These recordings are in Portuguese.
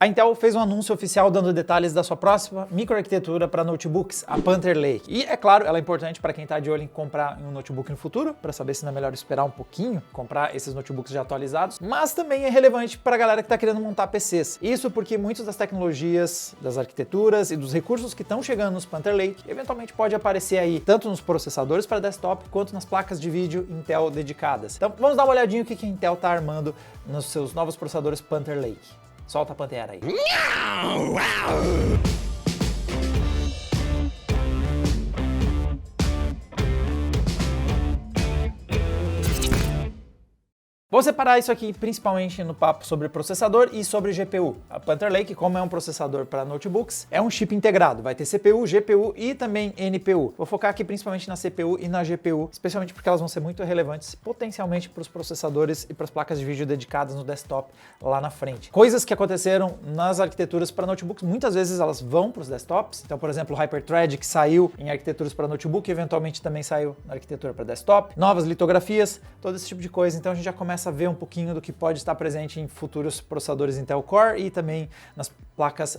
A Intel fez um anúncio oficial dando detalhes da sua próxima microarquitetura para notebooks, a Panther Lake. E, é claro, ela é importante para quem está de olho em comprar um notebook no futuro, para saber se não é melhor esperar um pouquinho, comprar esses notebooks já atualizados, mas também é relevante para a galera que está querendo montar PCs. Isso porque muitas das tecnologias, das arquiteturas e dos recursos que estão chegando nos Panther Lake, eventualmente pode aparecer aí, tanto nos processadores para desktop, quanto nas placas de vídeo Intel dedicadas. Então, vamos dar uma olhadinha no que a Intel está armando nos seus novos processadores Panther Lake. Solta a pantera aí. Vou separar isso aqui principalmente no papo sobre processador e sobre GPU. A Panther Lake, como é um processador para notebooks, é um chip integrado. Vai ter CPU, GPU e também NPU. Vou focar aqui principalmente na CPU e na GPU, especialmente porque elas vão ser muito relevantes potencialmente para os processadores e para as placas de vídeo dedicadas no desktop lá na frente. Coisas que aconteceram nas arquiteturas para notebooks, muitas vezes elas vão para os desktops. Então, por exemplo, o Hyper-Thread, que saiu em arquiteturas para notebook, eventualmente também saiu na arquitetura para desktop. Novas litografias, todo esse tipo de coisa. Então a gente já começa a ver um pouquinho do que pode estar presente em futuros processadores Intel Core e também nas placas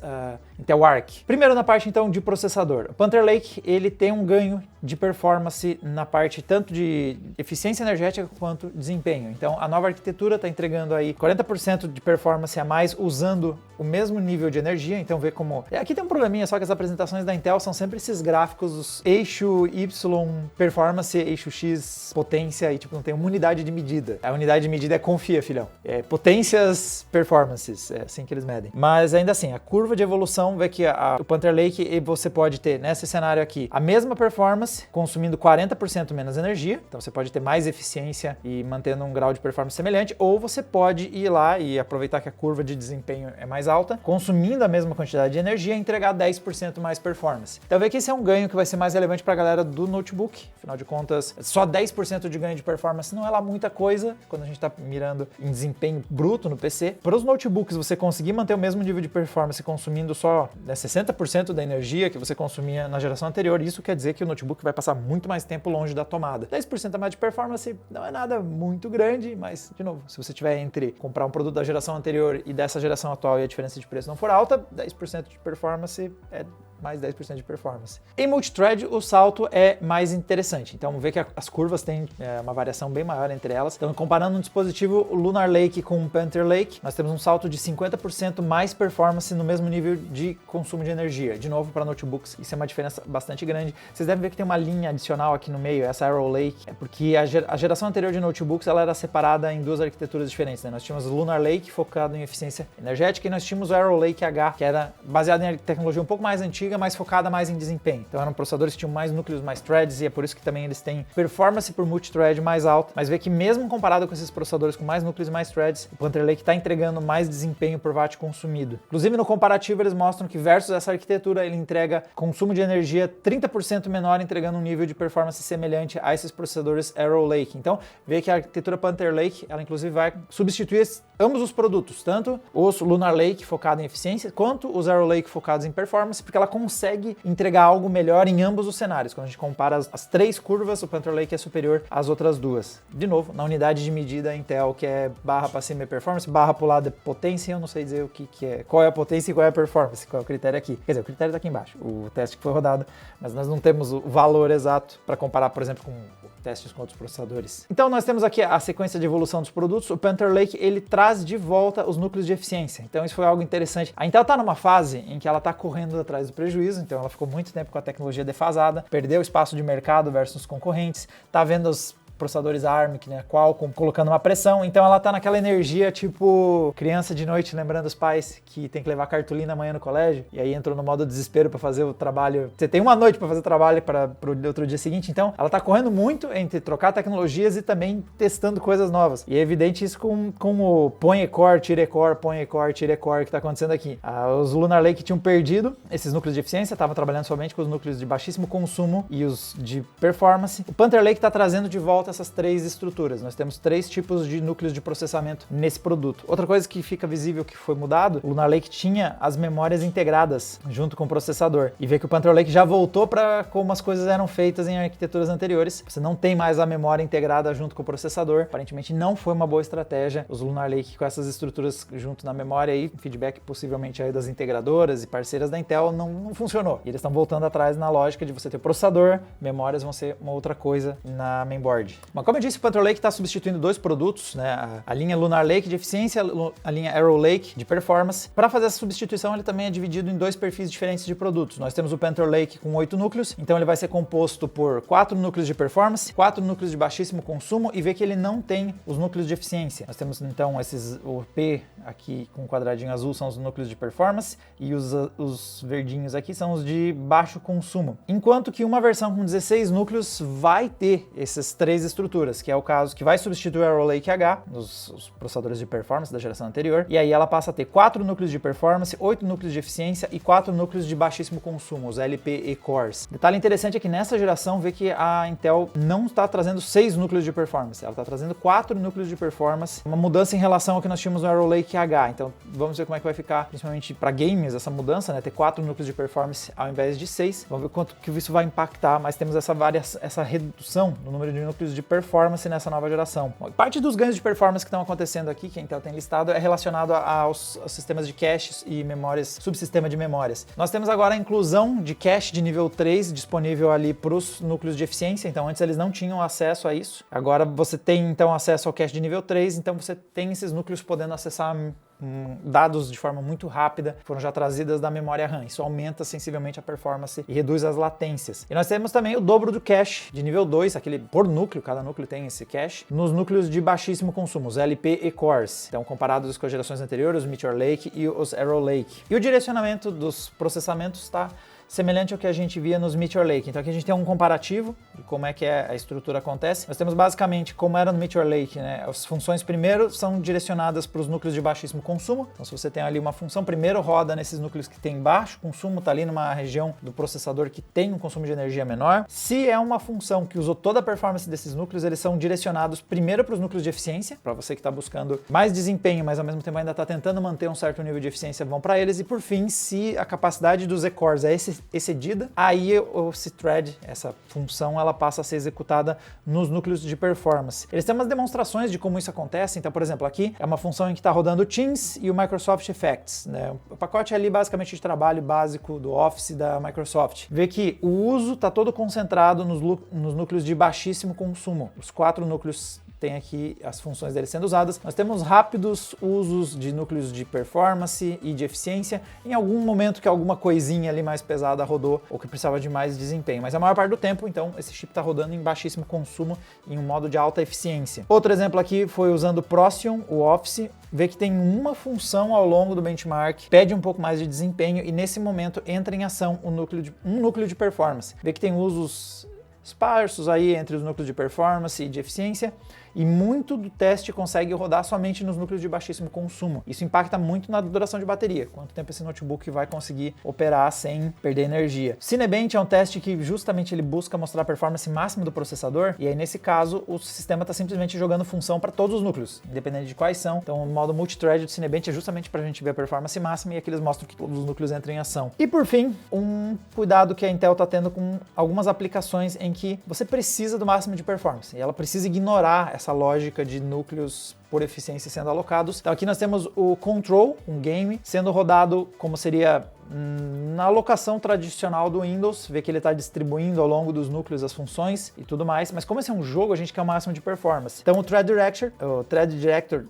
Intel Arc. Primeiro na parte então de processador. O Panther Lake ele tem um ganho de performance na parte tanto de eficiência energética quanto desempenho. Então a nova arquitetura está entregando aí 40% de performance a mais usando o mesmo nível de energia. Então vê como... Aqui tem um probleminha, só que as apresentações da Intel são sempre esses gráficos, os eixo Y performance, eixo X potência e tipo não tem uma unidade de medida. A unidade de medida é confia, filhão. É potências performances, é assim que eles medem. Mas ainda assim, a curva de evolução vê que o Panther Lake você pode ter nesse cenário aqui a mesma performance consumindo 40% menos energia. Então você pode ter mais eficiência e mantendo um grau de performance semelhante, ou você pode ir lá e aproveitar que a curva de desempenho é mais alta, consumindo a mesma quantidade de energia e entregar 10% mais performance. Então vê que esse é um ganho que vai ser mais relevante para a galera do notebook. Afinal de contas, só 10% de ganho de performance não é lá muita coisa quando a gente está mirando em desempenho bruto no PC. Para os notebooks, você conseguir manter o mesmo nível de performance consumindo só 60% da energia que você consumia na geração anterior, isso quer dizer que o notebook vai passar muito mais tempo longe da tomada. 10% a mais de performance não é nada muito grande, mas, de novo, se você tiver entre comprar um produto da geração anterior e dessa geração atual e a diferença de preço não for alta, 10% de performance é mais 10% de performance. Em multithread, o salto é mais interessante. Então, vamos ver que as curvas têm uma variação bem maior entre elas. Então, comparando um dispositivo Lunar Lake com um Panther Lake, nós temos um salto de 50% mais performance no mesmo nível de consumo de energia. De novo, para notebooks, isso é uma diferença bastante grande. Vocês devem ver que tem uma linha adicional aqui no meio, essa Arrow Lake, é porque a geração anterior de notebooks ela era separada em duas arquiteturas diferentes, né? Nós tínhamos o Lunar Lake, focado em eficiência energética, e nós tínhamos o Arrow Lake H, que era baseado em tecnologia um pouco mais antiga, mas focada mais em desempenho. Então eram processadores que tinham mais núcleos, mais threads, e é por isso que também eles têm performance por multithread mais alta. Mas vê que mesmo comparado com esses processadores com mais núcleos e mais threads, o Panther Lake está entregando mais desempenho por watt consumido. Inclusive no comparativo eles mostram que versus essa arquitetura ele entrega consumo de energia 30% menor, entregando um nível de performance semelhante a esses processadores Arrow Lake. Então vê que a arquitetura Panther Lake, ela inclusive vai substituir ambos os produtos, tanto os Lunar Lake focado em eficiência, quanto os Arrow Lake focados em performance, porque ela consegue entregar algo melhor em ambos os cenários. Quando a gente compara as três curvas, o Panther Lake é superior às outras duas. De novo, na unidade de medida Intel, que é barra para cima é performance, barra para o lado é potência, eu não sei dizer o que é, qual é a potência e qual é a performance, qual é o critério aqui. Quer dizer, o critério está aqui embaixo, o teste que foi rodado, mas nós não temos o valor exato para comparar, por exemplo, com testes com outros processadores. Então nós temos aqui a sequência de evolução dos produtos. O Panther Lake ele traz de volta os núcleos de eficiência. Então isso foi algo interessante. A Intel está numa fase em que ela está correndo atrás do prejuízo, então ela ficou muito tempo com a tecnologia defasada, perdeu espaço de mercado versus os concorrentes, está vendo os processadores ARM, que né, Qualcomm, colocando uma pressão, então ela tá naquela energia tipo criança de noite lembrando os pais que tem que levar cartolina amanhã no colégio, e aí entrou no modo desespero para fazer o trabalho. Você tem uma noite para fazer o trabalho para o outro dia seguinte, então ela tá correndo muito entre trocar tecnologias e também testando coisas novas. E é evidente isso com o põe core, tire core, põe core, tire core que tá acontecendo aqui. Os Lunar Lake tinham perdido esses núcleos de eficiência, estavam trabalhando somente com os núcleos de baixíssimo consumo e os de performance. O Panther Lake tá trazendo de volta volta essas 3 estruturas. Nós temos 3 tipos de núcleos de processamento nesse produto. Outra coisa que fica visível que foi mudado, o Lunar Lake tinha as memórias integradas junto com o processador. E vê que o Panther Lake já voltou para como as coisas eram feitas em arquiteturas anteriores. Você não tem mais a memória integrada junto com o processador. Aparentemente não foi uma boa estratégia os Lunar Lake com essas estruturas junto na memória aí, feedback possivelmente aí das integradoras e parceiras da Intel não funcionou. E eles estão voltando atrás na lógica de você ter processador, memórias vão ser uma outra coisa na mainboard. Mas como eu disse, o Panther Lake está substituindo 2 produtos, né? A linha Lunar Lake de eficiência, a linha Arrow Lake de performance. Para fazer essa substituição, ele também é dividido em 2 perfis diferentes de produtos. Nós temos o Panther Lake com 8 núcleos, então ele vai ser composto por 4 núcleos de performance, 4 núcleos de baixíssimo consumo e vê que ele não tem os núcleos de eficiência. Nós temos então o P aqui com o quadradinho azul são os núcleos de performance e os verdinhos aqui são os de baixo consumo. Enquanto que uma versão com 16 núcleos vai ter essas 3 estruturas, que é o caso que vai substituir o Arrow Lake H, os processadores de performance da geração anterior, e aí ela passa a ter 4 núcleos de performance, 8 núcleos de eficiência e 4 núcleos de baixíssimo consumo, os LPE Cores. Detalhe interessante é que nessa geração vê que a Intel não está trazendo 6 núcleos de performance, ela está trazendo 4 núcleos de performance, uma mudança em relação ao que nós tínhamos no Arrow Lake H. Então vamos ver como é que vai ficar, principalmente para games, essa mudança, né? Ter 4 núcleos de performance ao invés de 6. Vamos ver quanto que isso vai impactar, mas temos essa redução no número de núcleos de performance nessa nova geração. Bom, parte dos ganhos de performance que estão acontecendo aqui, que a Intel tem listado, é relacionado aos sistemas de caches e memórias, subsistema de memórias. Nós temos agora a inclusão de cache de nível 3 disponível ali para os núcleos de eficiência, então antes eles não tinham acesso a isso. Agora você tem então acesso ao cache de nível 3, então você tem esses núcleos podendo acessar dados de forma muito rápida, foram já trazidas da memória RAM. Isso aumenta sensivelmente a performance e reduz as latências. E nós temos também o dobro do cache de nível 2, aquele por núcleo, cada núcleo tem esse cache, nos núcleos de baixíssimo consumo, os LPE Cores. Então, comparados com as gerações anteriores, os Meteor Lake e os Arrow Lake. E o direcionamento dos processamentos está semelhante ao que a gente via nos Meteor Lake. Então aqui a gente tem um comparativo de como é que a estrutura acontece. Nós temos basicamente como era no Meteor Lake, né? As funções primeiro são direcionadas para os núcleos de baixíssimo consumo. Então se você tem ali uma função, primeiro roda nesses núcleos que tem baixo consumo, está ali numa região do processador que tem um consumo de energia menor. Se é uma função que usou toda a performance desses núcleos, eles são direcionados primeiro para os núcleos de eficiência, para você que está buscando mais desempenho, mas ao mesmo tempo ainda está tentando manter um certo nível de eficiência, vão para eles. E por fim, se a capacidade dos E-cores é excedida, aí esse thread, essa função, ela passa a ser executada nos núcleos de performance. Eles têm umas demonstrações de como isso acontece. Então, por exemplo, aqui é uma função em que está rodando o Teams e o Microsoft Effects, né? O pacote é ali basicamente de trabalho básico do Office da Microsoft. Vê que o uso está todo concentrado nos núcleos de baixíssimo consumo. Os 4 núcleos tem aqui as funções deles sendo usadas. Nós temos rápidos usos de núcleos de performance e de eficiência em algum momento que alguma coisinha ali mais pesada rodou ou que precisava de mais desempenho. Mas a maior parte do tempo, então, esse chip está rodando em baixíssimo consumo, em um modo de alta eficiência. Outro exemplo aqui foi usando o Procyon, o Office. Vê que tem uma função ao longo do benchmark, pede um pouco mais de desempenho e nesse momento entra em ação um núcleo de performance. Vê que tem usos esparsos aí entre os núcleos de performance e de eficiência, e muito do teste consegue rodar somente nos núcleos de baixíssimo consumo. Isso impacta muito na duração de bateria, quanto tempo esse notebook vai conseguir operar sem perder energia. Cinebench é um teste que justamente ele busca mostrar a performance máxima do processador, e aí nesse caso o sistema está simplesmente jogando função para todos os núcleos, independente de quais são. Então o modo multithread do Cinebench é justamente para a gente ver a performance máxima, e aqui eles mostram que todos os núcleos entram em ação. E por fim, um cuidado que a Intel está tendo com algumas aplicações em que você precisa do máximo de performance, e ela precisa ignorar essa lógica de núcleos por eficiência sendo alocados. Então aqui nós temos o Control, um game, sendo rodado como seria na alocação tradicional do Windows, vê que ele está distribuindo ao longo dos núcleos as funções e tudo mais, mas como esse é um jogo, a gente quer o máximo de performance. Então o Thread Director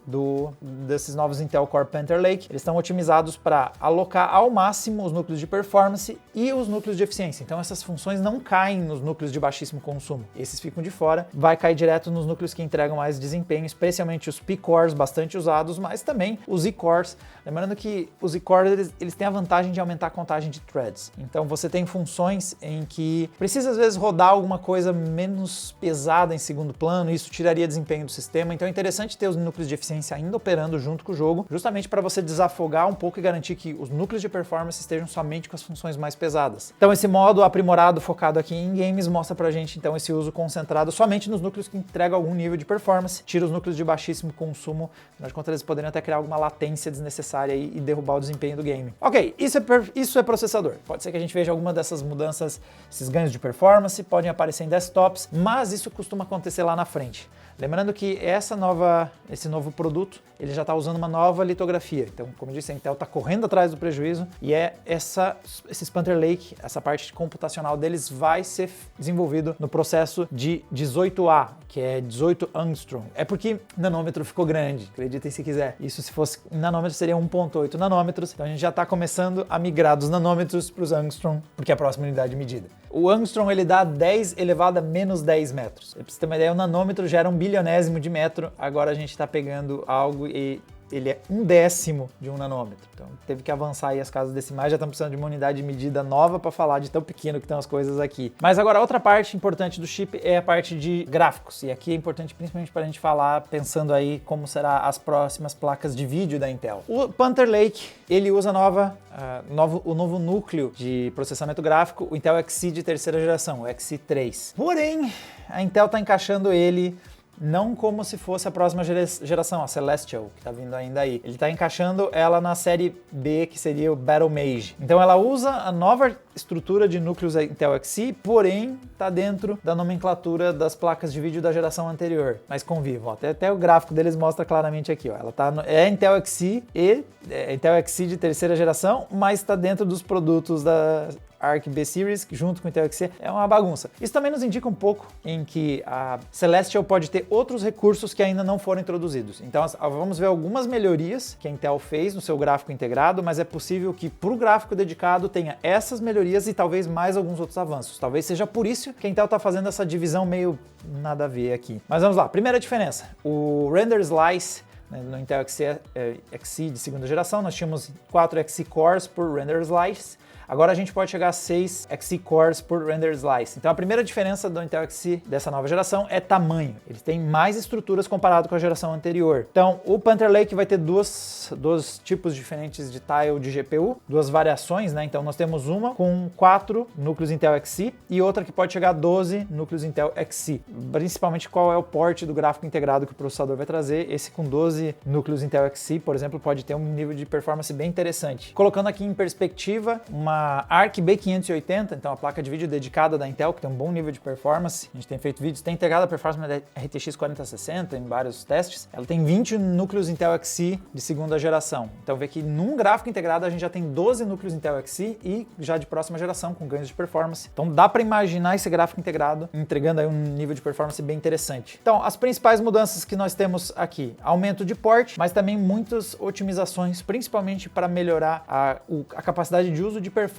desses novos Intel Core Panther Lake, eles estão otimizados para alocar ao máximo os núcleos de performance e os núcleos de eficiência. Então essas funções não caem nos núcleos de baixíssimo consumo, esses ficam de fora, vai cair direto nos núcleos que entregam mais desempenho, especialmente os P-cores bastante usados, mas também os E-cores. Lembrando que os E-cores eles têm a vantagem de aumentar a contagem de threads. Então você tem funções em que precisa às vezes rodar alguma coisa menos pesada em segundo plano, e isso tiraria desempenho do sistema. Então é interessante ter os núcleos de eficiência ainda operando junto com o jogo, justamente para você desafogar um pouco e garantir que os núcleos de performance estejam somente com as funções mais pesadas. Então esse modo aprimorado focado aqui em games mostra pra gente então esse uso concentrado somente nos núcleos que entregam algum nível de performance, tira os núcleos de baixíssimo consumo, afinal de contas eles poderiam até criar alguma latência desnecessária aí e derrubar o desempenho do game. Ok, isso é processador. Pode ser que a gente veja alguma dessas mudanças, esses ganhos de performance, podem aparecer em desktops, mas isso costuma acontecer lá na frente. Lembrando que esse novo produto, ele já está usando uma nova litografia. Então, como eu disse, a Intel está correndo atrás do prejuízo e esse Panther Lake, essa parte computacional deles vai ser desenvolvido no processo de 18A, que é 18 angstrom. É porque nanômetro ficou grande, acreditem se quiser. Isso se fosse em nanômetro seria 1.8 nanômetros. Então a gente já está começando a migrar dos nanômetros para os angstrom, porque é a próxima unidade de medida. O angstrom ele dá 10 elevado a menos 10 metros. Pra você ter uma ideia, o nanômetro já era 1 bilionésimo de metro, agora a gente está pegando algo e ele é 1/10 de 1 nanômetro. Então teve que avançar aí as casas decimais, já estamos precisando de uma unidade de medida nova para falar de tão pequeno que estão as coisas aqui. Mas agora outra parte importante do chip é a parte de gráficos, e aqui é importante principalmente para a gente falar pensando aí como será as próximas placas de vídeo da Intel. O Panther Lake, ele usa o novo núcleo de processamento gráfico, o Intel Xe de terceira geração, o Xe3. Porém, a Intel está encaixando ele não como se fosse a próxima geração, a Celestial, que está vindo ainda aí. Ele está encaixando ela na série B, que seria o Battle Mage. Então ela usa a nova estrutura de núcleos Intel Xe, porém está dentro da nomenclatura das placas de vídeo da geração anterior. Mas convivam, até o gráfico deles mostra claramente aqui, ó. Ela é Intel Xe e Intel Xe de terceira geração, mas está dentro dos produtos da Arc B-Series, junto com o Intel Xe, é uma bagunça. Isso também nos indica um pouco em que a Celestial pode ter outros recursos que ainda não foram introduzidos. Então vamos ver algumas melhorias que a Intel fez no seu gráfico integrado, mas é possível que para o gráfico dedicado tenha essas melhorias e talvez mais alguns outros avanços. Talvez seja por isso que a Intel está fazendo essa divisão meio nada a ver aqui. Mas vamos lá, primeira diferença, o Render Slice no Intel Xe de segunda geração, nós tínhamos 4 Xe cores por Render Slice. Agora a gente pode chegar a 6 Xe cores por Render Slice. Então a primeira diferença do Intel Xe dessa nova geração é tamanho. Ele tem mais estruturas comparado com a geração anterior. Então o Panther Lake vai ter dois tipos diferentes de tile de GPU, duas variações, né? Então nós temos uma com 4 núcleos Intel Xe e outra que pode chegar a 12 núcleos Intel Xe. Principalmente qual é o port do gráfico integrado que o processador vai trazer. Esse com 12 núcleos Intel Xe, por exemplo, pode ter um nível de performance bem interessante. Colocando aqui em perspectiva, uma Arc B580, então a placa de vídeo dedicada da Intel, que tem um bom nível de performance. A gente tem feito vídeos, tem integrado a performance da RTX 4060 em vários testes. Ela tem 20 núcleos Intel Xe de segunda geração. Então vê que num gráfico integrado a gente já tem 12 núcleos Intel Xe e já de próxima geração com ganhos de performance. Então dá para imaginar esse gráfico integrado entregando aí um nível de performance bem interessante. Então as principais mudanças que nós temos aqui, aumento de port, mas também muitas otimizações, principalmente para melhorar a capacidade de uso de performance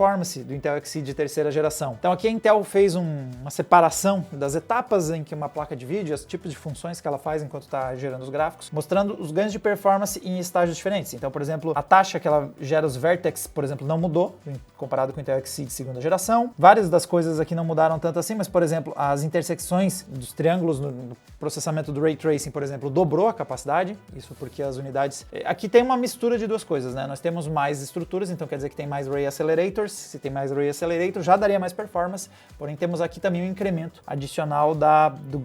do Intel Xe de terceira geração. Então aqui a Intel fez uma separação das etapas em que uma placa de vídeo, os tipos de funções que ela faz enquanto está gerando os gráficos, mostrando os ganhos de performance em estágios diferentes. Então, por exemplo, a taxa que ela gera os vértices, por exemplo, não mudou comparado com o Intel Xe de segunda geração. Várias das coisas aqui não mudaram tanto assim, mas, por exemplo, as intersecções dos triângulos no processamento do Ray Tracing, por exemplo, dobrou a capacidade. Isso porque as unidades... Aqui tem uma mistura de duas coisas, né? Nós temos mais estruturas, então quer dizer que tem mais Ray Accelerators. Se tem mais Ray Accelerator, já daria mais performance, porém temos aqui também um incremento adicional do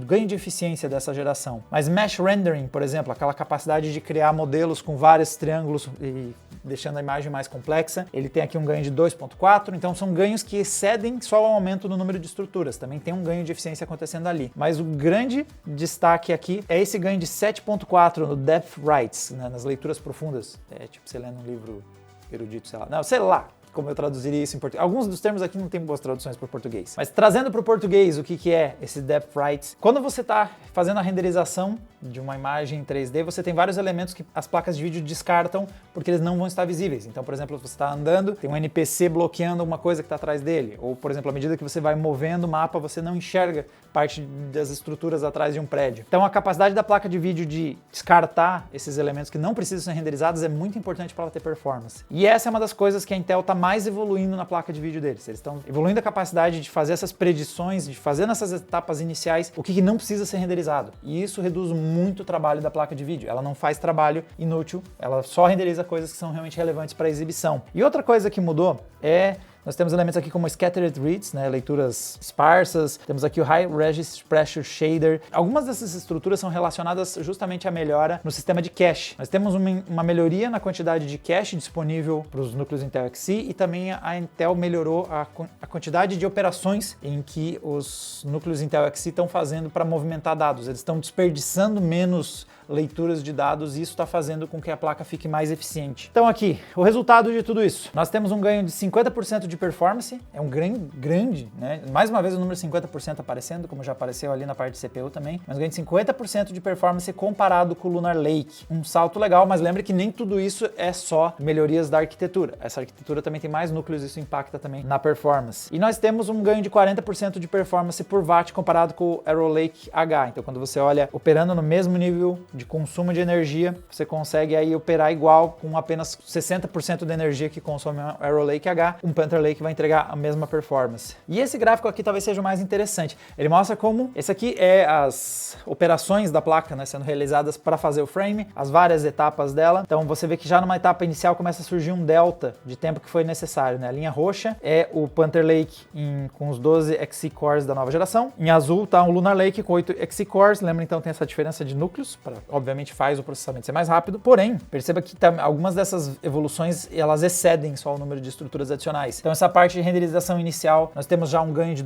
ganho de eficiência dessa geração. Mas Mesh Rendering, por exemplo, aquela capacidade de criar modelos com vários triângulos e deixando a imagem mais complexa, ele tem aqui um ganho de 2.4, então são ganhos que excedem só o aumento no número de estruturas, também tem um ganho de eficiência acontecendo ali. Mas o grande destaque aqui é esse ganho de 7.4 no Depth Writes, né, nas leituras profundas. É tipo você lendo um livro erudito, sei lá. Não, sei lá. como eu traduziria isso em português. Alguns dos termos aqui não tem boas traduções para o português. Mas trazendo para o português, o que é esse depth right? Quando você está fazendo a renderização de uma imagem em 3D, você tem vários elementos que as placas de vídeo descartam porque eles não vão estar visíveis. Então, por exemplo, você está andando, tem um NPC bloqueando alguma coisa que está atrás dele. Ou, por exemplo, à medida que você vai movendo o mapa, você não enxerga parte das estruturas atrás de um prédio. Então, a capacidade da placa de vídeo de descartar esses elementos que não precisam ser renderizados é muito importante para ela ter performance. E essa é uma das coisas que a Intel está mais evoluindo na placa de vídeo deles. Eles estão evoluindo a capacidade de fazer essas predições, de fazer nessas etapas iniciais o que não precisa ser renderizado. E isso reduz muito o trabalho da placa de vídeo. Ela não faz trabalho inútil, ela só renderiza coisas que são realmente relevantes para a exibição. E outra coisa que mudou é... Nós temos elementos aqui como Scattered Reads, né, leituras esparsas, temos aqui o High Registry Pressure Shader. Algumas dessas estruturas são relacionadas justamente à melhora no sistema de cache. Nós temos uma melhoria na quantidade de cache disponível para os núcleos Intel Xe e também a Intel melhorou a quantidade de operações em que os núcleos Intel Xe estão fazendo para movimentar dados. Eles estão desperdiçando menos leituras de dados e isso está fazendo com que a placa fique mais eficiente. Então aqui, o resultado de tudo isso. Nós temos um ganho de 50% de performance, é um ganho grande, né? Mais uma vez o número 50% aparecendo, como já apareceu ali na parte de CPU também, mas um ganho de 50% de performance comparado com o Lunar Lake. Um salto legal, mas lembre que nem tudo isso é só melhorias da arquitetura. Essa arquitetura também tem mais núcleos, isso impacta também na performance. E nós temos um ganho de 40% de performance por watt comparado com o Arrow Lake H. Então quando você olha operando no mesmo nível de consumo de energia, você consegue aí operar igual com apenas 60% da energia que consome o Arrow Lake H, um Panther Lake vai entregar a mesma performance. E esse gráfico aqui talvez seja o mais interessante. Ele mostra como esse aqui é as operações da placa, né, sendo realizadas para fazer o frame, as várias etapas dela. Então você vê que já numa etapa inicial começa a surgir um delta de tempo que foi necessário, né? A linha roxa é o Panther Lake com os 12 Xe cores da nova geração. Em azul está o Lunar Lake com 8 Xe cores. Lembra então tem essa diferença de núcleos, obviamente faz o processamento ser mais rápido. Porém, perceba que algumas dessas evoluções elas excedem só o número de estruturas adicionais. Então essa parte de renderização inicial, nós temos já um ganho de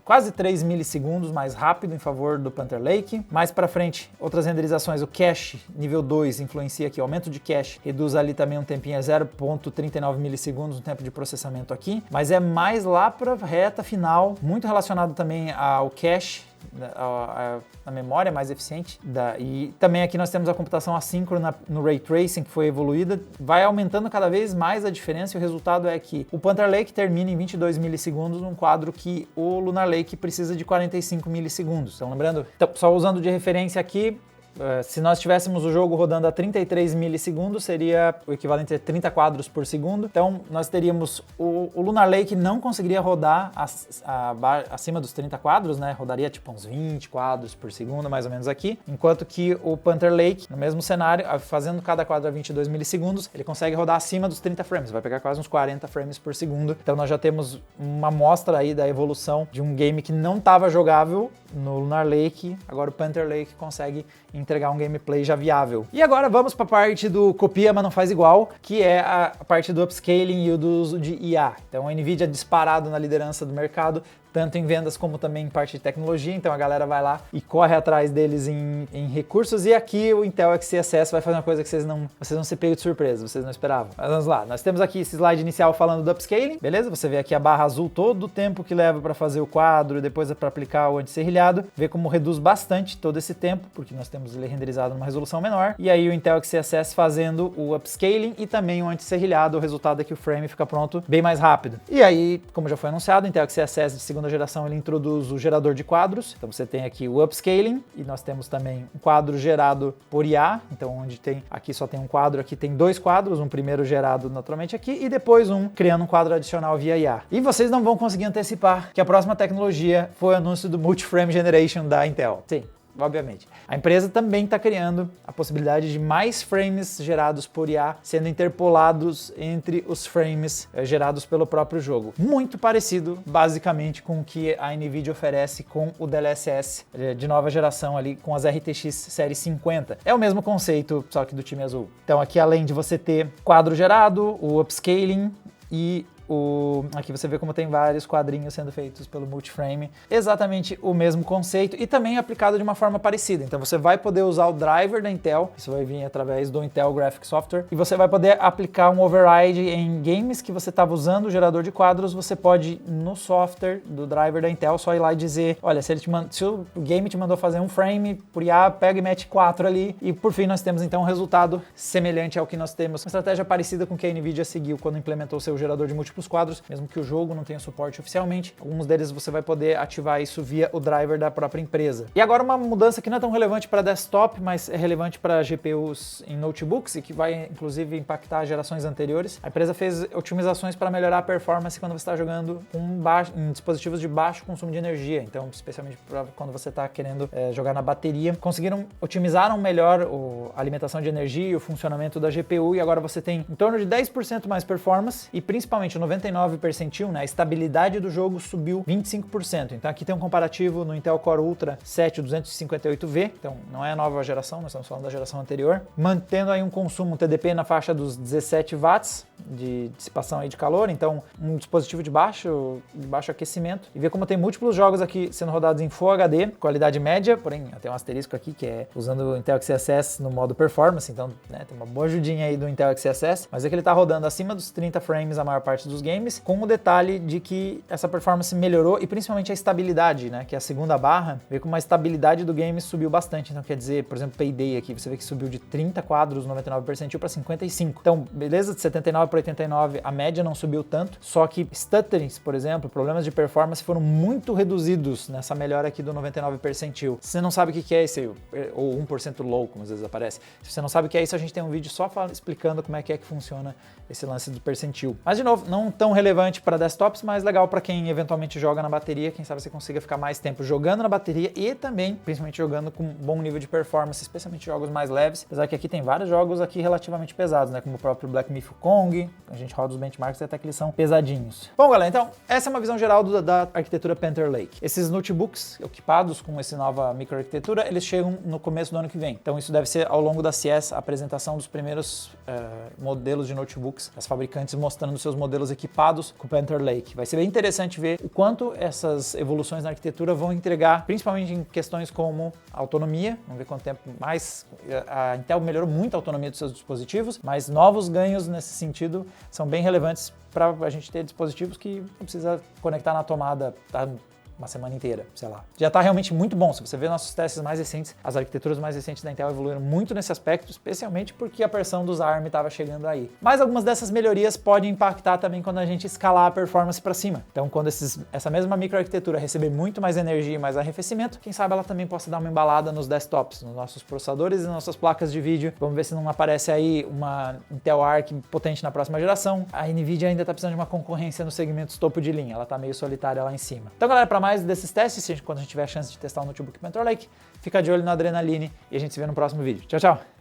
quase 3 milissegundos mais rápido em favor do Panther Lake. Mais para frente, outras renderizações, o cache nível 2 influencia aqui, o aumento de cache reduz ali também um tempinho, 0,39 milissegundos no tempo de processamento aqui, mas é mais lá para a reta final, muito relacionado também ao cache, a memória mais eficiente. E também aqui nós temos a computação assíncrona no Ray Tracing, que foi evoluída, vai aumentando cada vez mais a diferença e o resultado é que o Panther Lake termina em 22 milissegundos num quadro que o Lunar Lake precisa de 45 milissegundos. Então lembrando, só usando de referência aqui, se nós tivéssemos o jogo rodando a 33 milissegundos, seria o equivalente a 30 quadros por segundo. Então, nós teríamos o Lunar Lake não conseguiria rodar acima dos 30 quadros, né? Rodaria tipo uns 20 quadros por segundo, mais ou menos aqui. Enquanto que o Panther Lake, no mesmo cenário, fazendo cada quadro a 22 milissegundos, ele consegue rodar acima dos 30 frames. Vai pegar quase uns 40 frames por segundo. Então, nós já temos uma amostra aí da evolução de um game que não estava jogável no Lunar Lake. Agora o Panther Lake consegue entregar um gameplay já viável. E agora vamos para a parte do copia, mas não faz igual, que é a parte do upscaling e o do uso de IA. Então a NVIDIA disparado na liderança do mercado, tanto em vendas como também em parte de tecnologia, então a galera vai lá e corre atrás deles em recursos, e aqui o Intel XeSS vai fazer uma coisa que vocês vão ser pegos de surpresa, vocês não esperavam. Mas vamos lá, nós temos aqui esse slide inicial falando do upscaling, beleza? Você vê aqui a barra azul, todo o tempo que leva para fazer o quadro, depois para aplicar o antisserrilhado, vê como reduz bastante todo esse tempo, porque nós temos ele renderizado numa resolução menor, e aí o Intel XeSS fazendo o upscaling e também o antisserrilhado, o resultado é que o frame fica pronto bem mais rápido. E aí, como já foi anunciado, o Intel XeSS de segunda geração ele introduz o gerador de quadros, então você tem aqui o upscaling e nós temos também um quadro gerado por IA, então onde tem, aqui só tem um quadro, aqui tem dois quadros, um primeiro gerado naturalmente aqui e depois criando um quadro adicional via IA. E vocês não vão conseguir antecipar que a próxima tecnologia foi o anúncio do Multi-Frame Generation da Intel. Sim. Obviamente. A empresa também está criando a possibilidade de mais frames gerados por IA sendo interpolados entre os frames gerados pelo próprio jogo. Muito parecido, basicamente, com o que a NVIDIA oferece com o DLSS de nova geração ali, com as RTX série 50. É o mesmo conceito, só que do time azul. Então aqui, além de você ter quadro gerado, o upscaling e Aqui você vê como tem vários quadrinhos sendo feitos pelo Multiframe. Exatamente o mesmo conceito e também aplicado de uma forma parecida. Então você vai poder usar o driver da Intel, isso vai vir através do Intel Graphics Software, e você vai poder aplicar um override em games que você estava usando o gerador de quadros. Você pode, no software do driver da Intel, só ir lá e dizer, olha, se o game te mandou fazer um frame, por IA, pega e mete 4 ali, e por fim nós temos então um resultado semelhante ao que nós temos. Uma estratégia parecida com o que a Nvidia seguiu quando implementou seu gerador de múltiplos quadros, mesmo que o jogo não tenha suporte oficialmente. Alguns deles você vai poder ativar isso via o driver da própria empresa. E agora uma mudança que não é tão relevante para desktop, mas é relevante para GPUs em notebooks e que vai inclusive impactar gerações anteriores. A empresa fez otimizações para melhorar a performance quando você está jogando em dispositivos de baixo consumo de energia, então especialmente quando você está querendo jogar na bateria. Otimizaram melhor a alimentação de energia e o funcionamento da GPU, e agora você tem em torno de 10% mais performance e principalmente o 99 percentil, né, a estabilidade do jogo subiu 25%. Então aqui tem um comparativo no Intel Core Ultra 7 258V, então não é a nova geração, nós estamos falando da geração anterior, mantendo aí um consumo TDP na faixa dos 17 watts de dissipação aí de calor, então um dispositivo de baixo aquecimento, e ver como tem múltiplos jogos aqui sendo rodados em Full HD, qualidade média, porém tem um asterisco aqui que é usando o Intel XeSS no modo performance, então tem uma boa ajudinha aí do Intel XeSS, mas é que ele está rodando acima dos 30 frames a maior parte dos games, com o detalhe de que essa performance melhorou e principalmente a estabilidade, né, que é a segunda barra, vê como a estabilidade do game subiu bastante, então quer dizer, por exemplo, Payday aqui, você vê que subiu de 30 quadros 99 percentil para 55, então beleza, de 79 para 89 a média não subiu tanto, só que stutterings, por exemplo, problemas de performance foram muito reduzidos nessa melhora aqui do 99 percentil. Se você não sabe o que é esse, ou 1% low, como às vezes aparece, se você não sabe o que é isso, a gente tem um vídeo só explicando como é que funciona esse lance do percentil. Mas de novo, não tão relevante para desktops, mas legal para quem eventualmente joga na bateria, quem sabe você consiga ficar mais tempo jogando na bateria e também, principalmente jogando com bom nível de performance, especialmente jogos mais leves, apesar que aqui tem vários jogos aqui relativamente pesados, né, como o próprio Black Myth Kong, a gente roda os benchmarks até que eles são pesadinhos. Bom, galera, então essa é uma visão geral da arquitetura Panther Lake. Esses notebooks equipados com essa nova microarquitetura, eles chegam no começo do ano que vem. Então isso deve ser ao longo da CES a apresentação dos primeiros modelos de notebooks, as fabricantes mostrando seus modelos equipados com Panther Lake. Vai ser bem interessante ver o quanto essas evoluções na arquitetura vão entregar, principalmente em questões como autonomia. Vamos ver quanto tempo mais. A Intel melhorou muito a autonomia dos seus dispositivos, mas novos ganhos nesse sentido são bem relevantes para a gente ter dispositivos que não precisa conectar na tomada, tá? Uma semana inteira, sei lá. Já está realmente muito bom. Se você ver nossos testes mais recentes, as arquiteturas mais recentes da Intel evoluíram muito nesse aspecto, especialmente porque a versão dos ARM estava chegando aí. Mas algumas dessas melhorias podem impactar também quando a gente escalar a performance para cima. Então, quando essa mesma microarquitetura receber muito mais energia e mais arrefecimento, quem sabe ela também possa dar uma embalada nos desktops, nos nossos processadores e nas nossas placas de vídeo. Vamos ver se não aparece aí uma Intel Arc potente na próxima geração. A Nvidia ainda está precisando de uma concorrência nos segmentos topo de linha. Ela está meio solitária lá em cima. Então, galera, para mais desses testes, quando a gente tiver a chance de testar o notebook Panther Lake, fica de olho no Adrenaline e a gente se vê no próximo vídeo. Tchau, tchau!